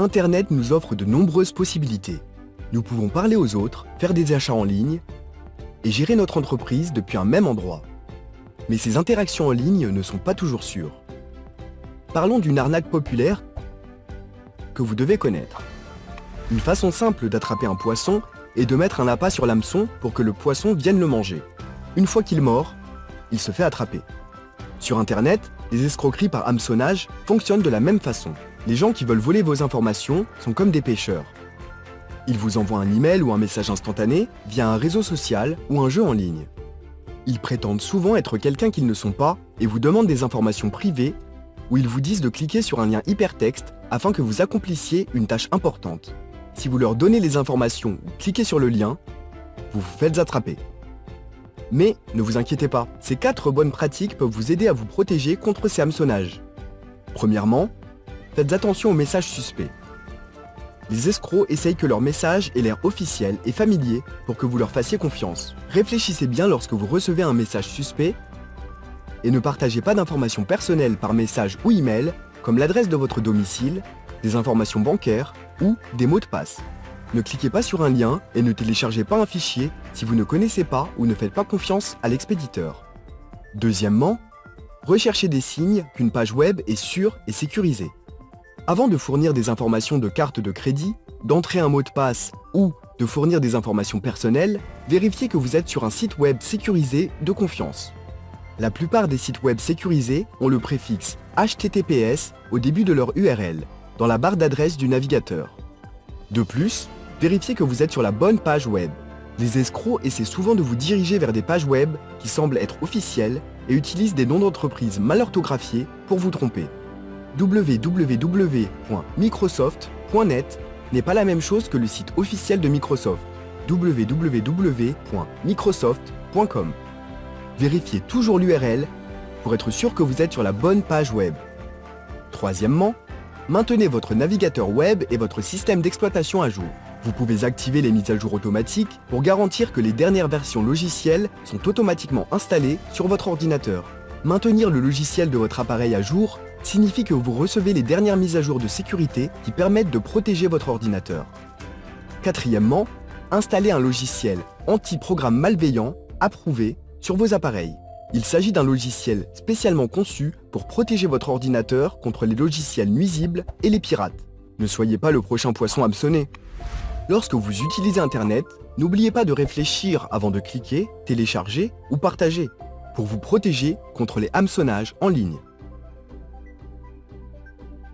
Internet nous offre de nombreuses possibilités. Nous pouvons parler aux autres, faire des achats en ligne et gérer notre entreprise depuis un même endroit. Mais ces interactions en ligne ne sont pas toujours sûres. Parlons d'une arnaque populaire que vous devez connaître. Une façon simple d'attraper un poisson est de mettre un appât sur l'hameçon pour que le poisson vienne le manger. Une fois qu'il mord, il se fait attraper. Sur Internet, les escroqueries par hameçonnage fonctionnent de la même façon. Les gens qui veulent voler vos informations sont comme des pêcheurs. Ils vous envoient un email ou un message instantané via un réseau social ou un jeu en ligne. Ils prétendent souvent être quelqu'un qu'ils ne sont pas et vous demandent des informations privées ou ils vous disent de cliquer sur un lien hypertexte afin que vous accomplissiez une tâche importante. Si vous leur donnez les informations ou cliquez sur le lien, vous vous faites attraper. Mais ne vous inquiétez pas, ces 4 bonnes pratiques peuvent vous aider à vous protéger contre ces hameçonnages. Premièrement, faites attention aux messages suspects. Les escrocs essayent que leur message ait l'air officiel et familier pour que vous leur fassiez confiance. Réfléchissez bien lorsque vous recevez un message suspect et ne partagez pas d'informations personnelles par message ou email comme l'adresse de votre domicile, des informations bancaires ou des mots de passe. Ne cliquez pas sur un lien et ne téléchargez pas un fichier si vous ne connaissez pas ou ne faites pas confiance à l'expéditeur. Deuxièmement, recherchez des signes qu'une page web est sûre et sécurisée. Avant de fournir des informations de carte de crédit, d'entrer un mot de passe ou de fournir des informations personnelles, vérifiez que vous êtes sur un site web sécurisé de confiance. La plupart des sites web sécurisés ont le préfixe HTTPS au début de leur URL, dans la barre d'adresse du navigateur. De plus, vérifiez que vous êtes sur la bonne page web. Les escrocs essaient souvent de vous diriger vers des pages web qui semblent être officielles et utilisent des noms d'entreprises mal orthographiés pour vous tromper. www.microsoft.net n'est pas la même chose que le site officiel de Microsoft, www.microsoft.com. Vérifiez toujours l'URL pour être sûr que vous êtes sur la bonne page web. Troisièmement, maintenez votre navigateur web et votre système d'exploitation à jour. Vous pouvez activer les mises à jour automatiques pour garantir que les dernières versions logicielles sont automatiquement installées sur votre ordinateur. Maintenir le logiciel de votre appareil à jour signifie que vous recevez les dernières mises à jour de sécurité qui permettent de protéger votre ordinateur. Quatrièmement, installez un logiciel anti-programme malveillant approuvé sur vos appareils. Il s'agit d'un logiciel spécialement conçu pour protéger votre ordinateur contre les logiciels nuisibles et les pirates. Ne soyez pas le prochain poisson hameçonné. Lorsque vous utilisez Internet, n'oubliez pas de réfléchir avant de cliquer, télécharger ou partager pour vous protéger contre les hameçonnages en ligne.